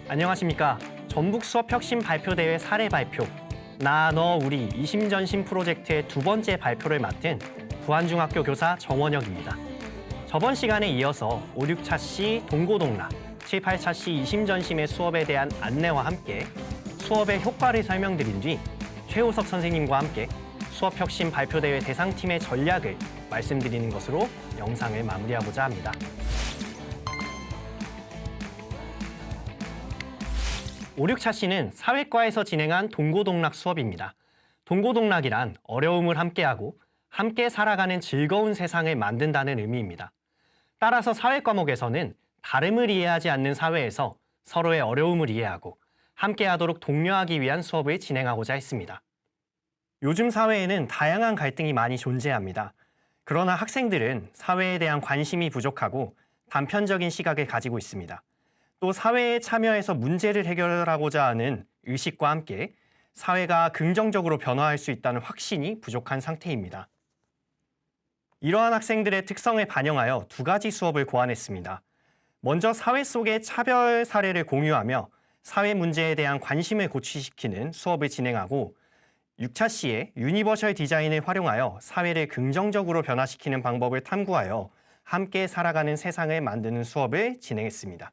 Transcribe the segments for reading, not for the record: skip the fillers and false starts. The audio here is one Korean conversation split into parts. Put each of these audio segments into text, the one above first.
안녕하십니까. 전북 수업 혁신 발표대회 사례 발표 나, 너, 우리 이심전심 프로젝트의 두 번째 발표를 맡은 부안중학교 교사 정원혁입니다. 저번 시간에 이어서 5, 6차시 동고동락, 7, 8차시 이심전심의 수업에 대한 안내와 함께 수업의 효과를 설명드린 뒤 최우석 선생님과 함께 수업 혁신 발표대회 대상팀의 전략을 말씀드리는 것으로 영상을 마무리하고자 합니다. 5, 6차시는 사회과에서 진행한 동고동락 수업입니다. 동고동락이란 어려움을 함께하고 함께 살아가는 즐거운 세상을 만든다는 의미입니다. 따라서 사회 과목에서는 다름을 이해하지 않는 사회에서 서로의 어려움을 이해하고 함께하도록 독려하기 위한 수업을 진행하고자 했습니다. 요즘 사회에는 다양한 갈등이 많이 존재합니다. 그러나 학생들은 사회에 대한 관심이 부족하고 단편적인 시각을 가지고 있습니다. 또 사회에 참여해서 문제를 해결하고자 하는 의식과 함께 사회가 긍정적으로 변화할 수 있다는 확신이 부족한 상태입니다. 이러한 학생들의 특성을 반영하여 두 가지 수업을 고안했습니다. 먼저 사회 속의 차별 사례를 공유하며 사회 문제에 대한 관심을 고취시키는 수업을 진행하고 6차시에 유니버셜 디자인을 활용하여 사회를 긍정적으로 변화시키는 방법을 탐구하여 함께 살아가는 세상을 만드는 수업을 진행했습니다.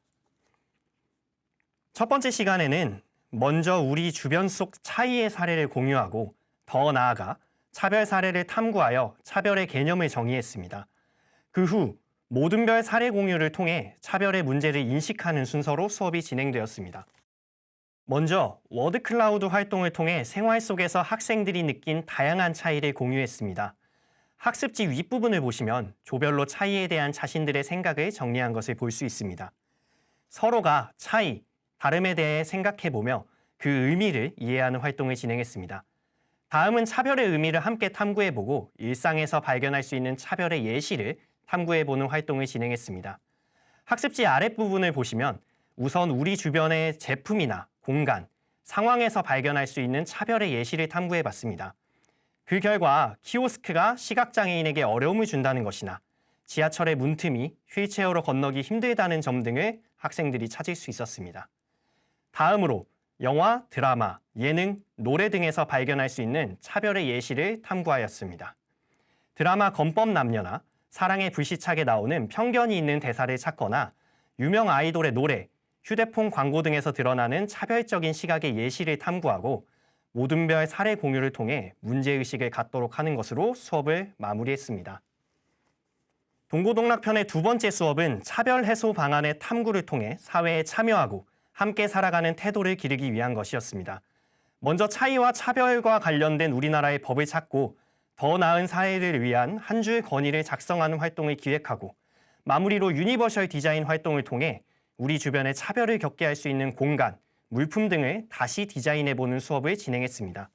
첫 번째 시간에는 먼저 우리 주변 속 차이의 사례를 공유하고 더 나아가 차별 사례를 탐구하여 차별의 개념을 정의했습니다. 그 후 모든 별 사례 공유를 통해 차별의 문제를 인식하는 순서로 수업이 진행되었습니다. 먼저 워드클라우드 활동을 통해 생활 속에서 학생들이 느낀 다양한 차이를 공유했습니다. 학습지 윗부분을 보시면 조별로 차이에 대한 자신들의 생각을 정리한 것을 볼 수 있습니다. 서로가 차이, 다름에 대해 생각해보며 그 의미를 이해하는 활동을 진행했습니다. 다음은 차별의 의미를 함께 탐구해보고 일상에서 발견할 수 있는 차별의 예시를 탐구해보는 활동을 진행했습니다. 학습지 아랫부분을 보시면 우선 우리 주변의 제품이나 공간, 상황에서 발견할 수 있는 차별의 예시를 탐구해봤습니다. 그 결과 키오스크가 시각장애인에게 어려움을 준다는 것이나 지하철의 문틈이 휠체어로 건너기 힘들다는 점 등을 학생들이 찾을 수 있었습니다. 다음으로 영화, 드라마, 예능, 노래 등에서 발견할 수 있는 차별의 예시를 탐구하였습니다. 드라마 건법남녀나 사랑의 불시착에 나오는 편견이 있는 대사를 찾거나 유명 아이돌의 노래, 휴대폰 광고 등에서 드러나는 차별적인 시각의 예시를 탐구하고 모든 별 사례 공유를 통해 문제의식을 갖도록 하는 것으로 수업을 마무리했습니다. 동고동락편의 두 번째 수업은 차별 해소 방안의 탐구를 통해 사회에 참여하고 함께 살아가는 태도를 기르기 위한 것이었습니다. 먼저 차이와 차별과 관련된 우리나라의 법을 찾고 더 나은 사회를 위한 한 줄 건의를 작성하는 활동을 기획하고 마무리로 유니버셜 디자인 활동을 통해 우리 주변에 차별을 겪게 할 수 있는 공간, 물품 등을 다시 디자인해보는 수업을 진행했습니다.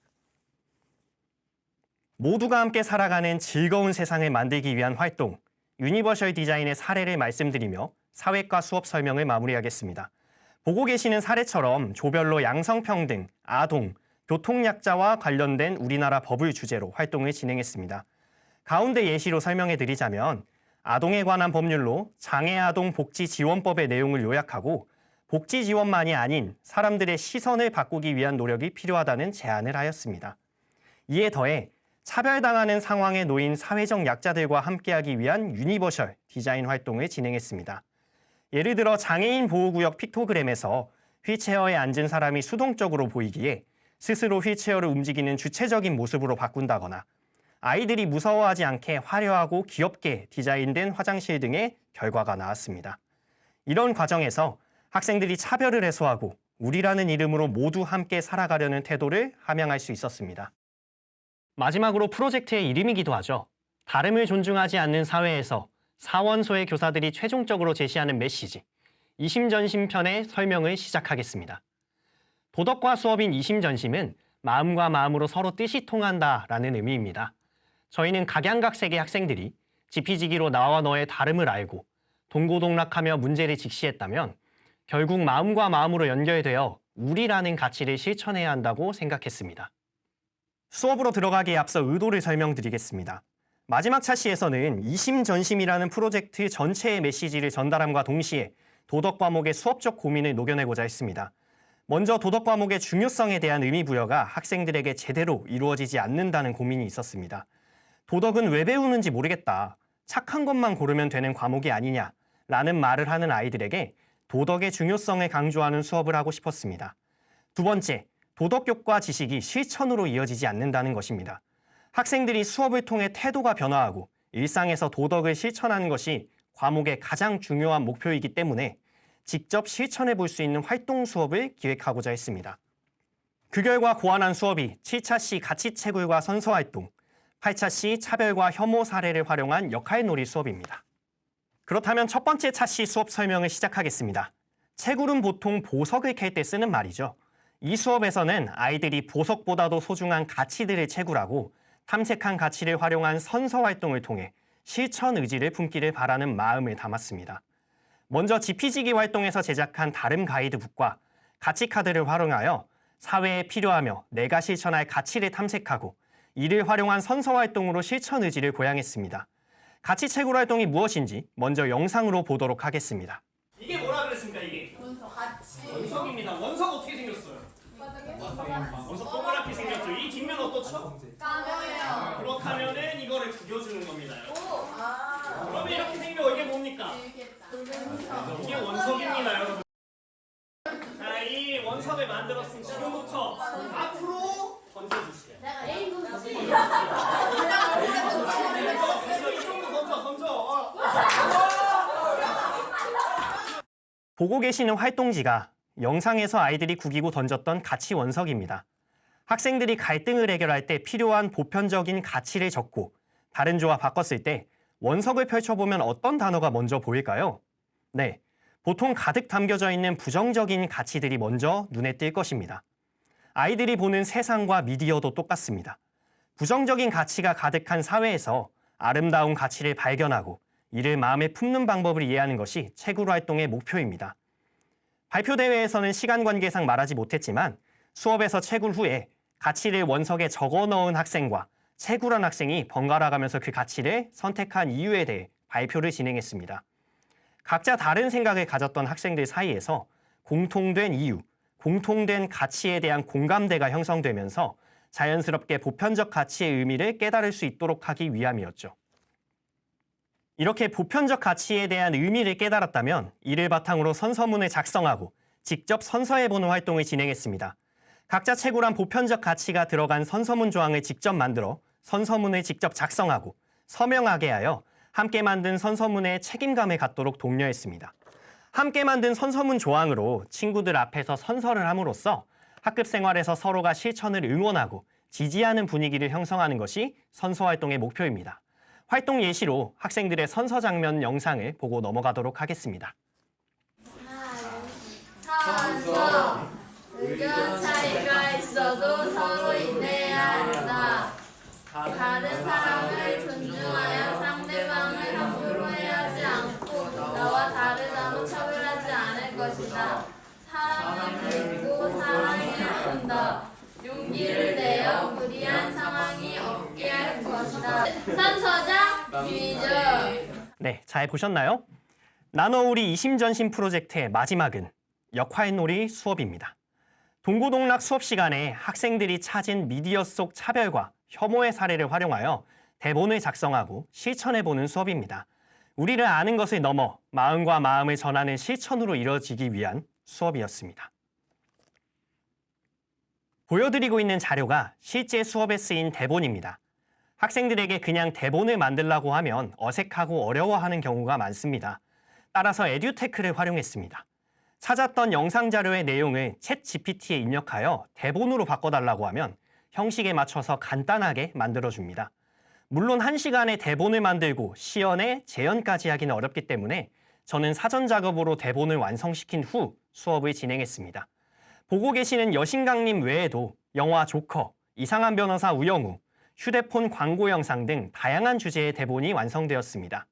모두가 함께 살아가는 즐거운 세상을 만들기 위한 활동, 유니버셜 디자인의 사례를 말씀드리며 사회과 수업 설명을 마무리하겠습니다. 보고 계시는 사례처럼 조별로 양성평등, 아동, 교통약자와 관련된 우리나라 법을 주제로 활동을 진행했습니다. 가운데 예시로 설명해 드리자면 아동에 관한 법률로 장애아동복지지원법의 내용을 요약하고 복지 지원만이 아닌 사람들의 시선을 바꾸기 위한 노력이 필요하다는 제안을 하였습니다. 이에 더해 차별당하는 상황에 놓인 사회적 약자들과 함께하기 위한 유니버셜 디자인 활동을 진행했습니다. 예를 들어 장애인 보호구역 픽토그램에서 휠체어에 앉은 사람이 수동적으로 보이기에 스스로 휠체어를 움직이는 주체적인 모습으로 바꾼다거나 아이들이 무서워하지 않게 화려하고 귀엽게 디자인된 화장실 등의 결과가 나왔습니다. 이런 과정에서 학생들이 차별을 해소하고 우리라는 이름으로 모두 함께 살아가려는 태도를 함양할 수 있었습니다. 마지막으로 프로젝트의 이름이기도 하죠. 다름을 존중하지 않는 사회에서 사원소의 교사들이 최종적으로 제시하는 메시지, 이심전심편의 설명을 시작하겠습니다. 도덕과 수업인 이심전심은 마음과 마음으로 서로 뜻이 통한다라는 의미입니다. 저희는 각양각색의 학생들이 지피지기로 나와 너의 다름을 알고 동고동락하며 문제를 직시했다면 결국 마음과 마음으로 연결되어 우리라는 가치를 실천해야 한다고 생각했습니다. 수업으로 들어가기에 앞서 의도를 설명드리겠습니다. 마지막 차시에서는 이심전심이라는 프로젝트 전체의 메시지를 전달함과 동시에 도덕 과목의 수업적 고민을 녹여내고자 했습니다. 먼저 도덕 과목의 중요성에 대한 의미 부여가 학생들에게 제대로 이루어지지 않는다는 고민이 있었습니다. 도덕은 왜 배우는지 모르겠다. 착한 것만 고르면 되는 과목이 아니냐. 라는 말을 하는 아이들에게 도덕의 중요성을 강조하는 수업을 하고 싶었습니다. 두 번째, 도덕교과 지식이 실천으로 이어지지 않는다는 것입니다. 학생들이 수업을 통해 태도가 변화하고 일상에서 도덕을 실천하는 것이 과목의 가장 중요한 목표이기 때문에 직접 실천해 볼 수 있는 활동 수업을 기획하고자 했습니다. 그 결과 고안한 수업이 7차 시 가치채굴과 선서활동, 8차 시 차별과 혐오 사례를 활용한 역할놀이 수업입니다. 그렇다면 첫 번째 차시 수업 설명을 시작하겠습니다. 채굴은 보통 보석을 캘 때 쓰는 말이죠. 이 수업에서는 아이들이 보석보다도 소중한 가치들을 채굴하고 탐색한 가치를 활용한 선서활동을 통해 실천 의지를 품기를 바라는 마음을 담았습니다. 먼저 지피지기 활동에서 제작한 다름 가이드북과 가치카드를 활용하여 사회에 필요하며 내가 실천할 가치를 탐색하고 이를 활용한 선서활동으로 실천 의지를 고양했습니다. 가치 채굴 활동이 무엇인지 먼저 영상으로 보도록 하겠습니다. 이게 뭐라 그랬습니까, 이게? 원석. 같이. 원석입니다. 원석 어떻게 생겼어요? 원석 동그랗게 생겼죠. 이 뒷면 어떻죠? 까매요. 그렇다면은 이거를 구겨주는 겁니다. 오. 그러면 이렇게 생겨 이게 뭡니까? 이게 원석입니다, 여러분. 자, 이 원석을 만들었으면 지금부터 앞으로 던져주세요. 던져. 보고 계시는 활동지가 영상에서 아이들이 구기고 던졌던 가치 원석입니다. 학생들이 갈등을 해결할 때 필요한 보편적인 가치를 적고 다른 조와 바꿨을 때 원석을 펼쳐보면 어떤 단어가 먼저 보일까요? 네, 보통 가득 담겨져 있는 부정적인 가치들이 먼저 눈에 띌 것입니다. 아이들이 보는 세상과 미디어도 똑같습니다. 부정적인 가치가 가득한 사회에서 아름다운 가치를 발견하고 이를 마음에 품는 방법을 이해하는 것이 채굴 활동의 목표입니다. 발표 대회에서는 시간 관계상 말하지 못했지만 수업에서 채굴 후에 가치를 원석에 적어 넣은 학생과 채굴한 학생이 번갈아 가면서 그 가치를 선택한 이유에 대해 발표를 진행했습니다. 각자 다른 생각을 가졌던 학생들 사이에서 공통된 이유, 공통된 가치에 대한 공감대가 형성되면서 자연스럽게 보편적 가치의 의미를 깨달을 수 있도록 하기 위함이었죠. 이렇게 보편적 가치에 대한 의미를 깨달았다면 이를 바탕으로 선서문을 작성하고 직접 선서해보는 활동을 진행했습니다. 각자 채굴한 보편적 가치가 들어간 선서문 조항을 직접 만들어 선서문을 직접 작성하고 서명하게 하여 함께 만든 선서문에 책임감을 갖도록 독려했습니다. 함께 만든 선서문 조항으로 친구들 앞에서 선서를 함으로써 학급 생활에서 서로가 실천을 응원하고 지지하는 분위기를 형성하는 것이 선서활동의 목표입니다. 활동 예시로 학생들의 선서 장면 영상을 보고 넘어가도록 하겠습니다. 선서. 의견 차이가 있어도 서로 인내해야 한다. 다른 사람을 존중하여 상대방을 함부로 해하지 않고 나와 다르다고 차별하지 않을 것이다. 사람을 믿고 사랑해야 한다. 용기를 내어 무리한 상황이 없게 할 것이다. 선서장 유희정. 네, 잘 보셨나요? 나눠우리 이심전심 프로젝트의 마지막은 역할놀이 수업입니다. 동고동락 수업 시간에 학생들이 찾은 미디어 속 차별과 혐오의 사례를 활용하여 대본을 작성하고 실천해보는 수업입니다. 우리를 아는 것을 넘어 마음과 마음을 전하는 실천으로 이뤄지기 위한 수업이었습니다. 보여드리고 있는 자료가 실제 수업에 쓰인 대본입니다. 학생들에게 그냥 대본을 만들라고 하면 어색하고 어려워하는 경우가 많습니다. 따라서 에듀테크를 활용했습니다. 찾았던 영상 자료의 내용을 챗 GPT에 입력하여 대본으로 바꿔달라고 하면 형식에 맞춰서 간단하게 만들어줍니다. 물론 1시간에 대본을 만들고 시연에 재연까지 하기는 어렵기 때문에 저는 사전 작업으로 대본을 완성시킨 후 수업을 진행했습니다. 보고 계시는 여신강님 외에도 영화 조커, 이상한 변호사 우영우, 휴대폰 광고 영상 등 다양한 주제의 대본이 완성되었습니다.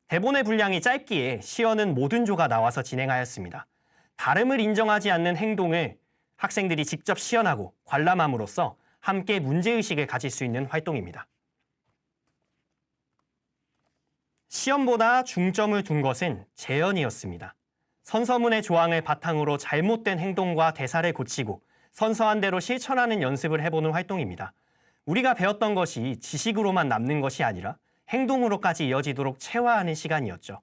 대본의 분량이 짧기에 시연은 모든 조가 나와서 진행하였습니다. 다름을 인정하지 않는 행동을 학생들이 직접 시연하고 관람함으로써 함께 문제의식을 가질 수 있는 활동입니다. 시연보다 중점을 둔 것은 재연이었습니다. 선서문의 조항을 바탕으로 잘못된 행동과 대사를 고치고 선서한 대로 실천하는 연습을 해보는 활동입니다. 우리가 배웠던 것이 지식으로만 남는 것이 아니라 행동으로까지 이어지도록 체화하는 시간이었죠.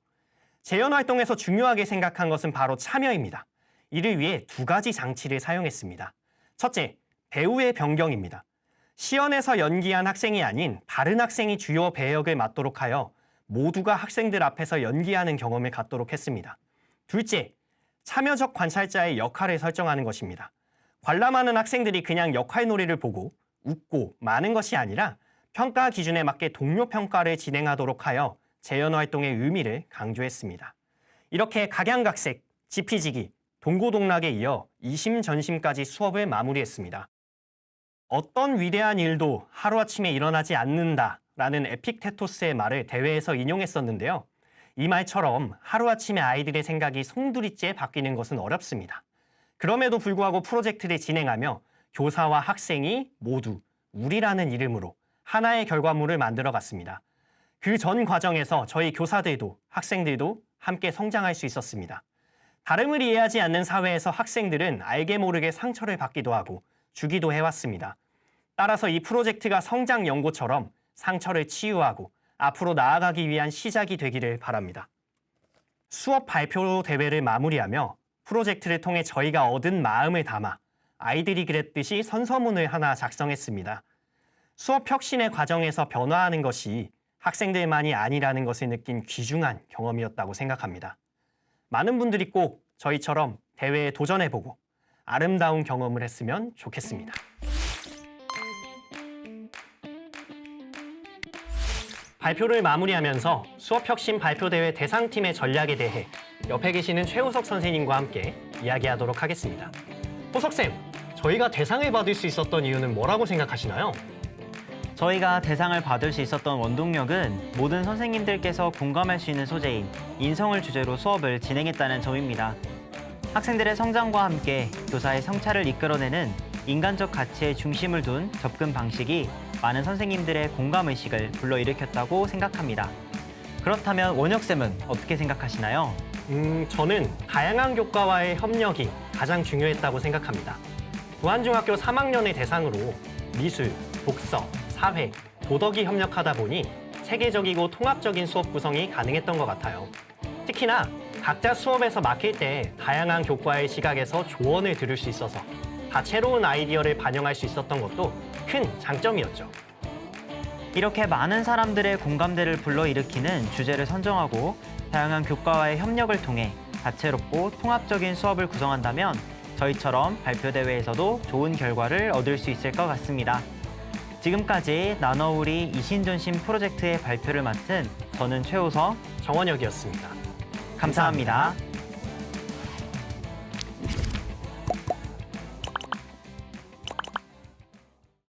재연 활동에서 중요하게 생각한 것은 바로 참여입니다. 이를 위해 두 가지 장치를 사용했습니다. 첫째, 배우의 변경입니다. 시연에서 연기한 학생이 아닌 다른 학생이 주요 배역을 맡도록 하여 모두가 학생들 앞에서 연기하는 경험을 갖도록 했습니다. 둘째, 참여적 관찰자의 역할을 설정하는 것입니다. 관람하는 학생들이 그냥 역할놀이를 보고 웃고 마는 것이 아니라 평가 기준에 맞게 동료 평가를 진행하도록 하여 재연 활동의 의미를 강조했습니다. 이렇게 각양각색, 지피지기, 동고동락에 이어 이심전심까지 수업을 마무리했습니다. 어떤 위대한 일도 하루아침에 일어나지 않는다라는 에픽테토스의 말을 대회에서 인용했었는데요. 이 말처럼 하루아침에 아이들의 생각이 송두리째 바뀌는 것은 어렵습니다. 그럼에도 불구하고 프로젝트를 진행하며 교사와 학생이 모두 우리라는 이름으로 하나의 결과물을 만들어 갔습니다. 그 전 과정에서 저희 교사들도 학생들도 함께 성장할 수 있었습니다. 다름을 이해하지 않는 사회에서 학생들은 알게 모르게 상처를 받기도 하고 주기도 해왔습니다. 따라서 이 프로젝트가 성장 연고처럼 상처를 치유하고 앞으로 나아가기 위한 시작이 되기를 바랍니다. 수업 발표 대회를 마무리하며 프로젝트를 통해 저희가 얻은 마음을 담아 아이들이 그랬듯이 선서문을 하나 작성했습니다. 수업 혁신의 과정에서 변화하는 것이 학생들만이 아니라는 것을 느낀 귀중한 경험이었다고 생각합니다. 많은 분들이 꼭 저희처럼 대회에 도전해보고 아름다운 경험을 했으면 좋겠습니다. 발표를 마무리하면서 수업혁신 발표대회 대상팀의 전략에 대해 옆에 계시는 최우석 선생님과 함께 이야기하도록 하겠습니다. 호석쌤, 저희가 대상을 받을 수 있었던 이유는 뭐라고 생각하시나요? 저희가 대상을 받을 수 있었던 원동력은 모든 선생님들께서 공감할 수 있는 소재인 인성을 주제로 수업을 진행했다는 점입니다. 학생들의 성장과 함께 교사의 성찰을 이끌어내는 인간적 가치에 중심을 둔 접근 방식이 많은 선생님들의 공감의식을 불러일으켰다고 생각합니다. 그렇다면 원혁쌤은 어떻게 생각하시나요? 저는 다양한 교과와의 협력이 가장 중요했다고 생각합니다. 부안중학교 3학년의 대상으로 미술, 독서, 사회, 도덕이 협력하다 보니 체계적이고 통합적인 수업 구성이 가능했던 것 같아요. 특히나 각자 수업에서 맡길 때 다양한 교과의 시각에서 조언을 들을 수 있어서 다채로운 아이디어를 반영할 수 있었던 것도 큰 장점이었죠. 이렇게 많은 사람들의 공감대를 불러일으키는 주제를 선정하고 다양한 교과와의 협력을 통해 다채롭고 통합적인 수업을 구성한다면 저희처럼 발표대회에서도 좋은 결과를 얻을 수 있을 것 같습니다. 지금까지 나눠우리 이신전심 프로젝트의 발표를 맡은 저는 최우석, 정원혁이었습니다. 감사합니다.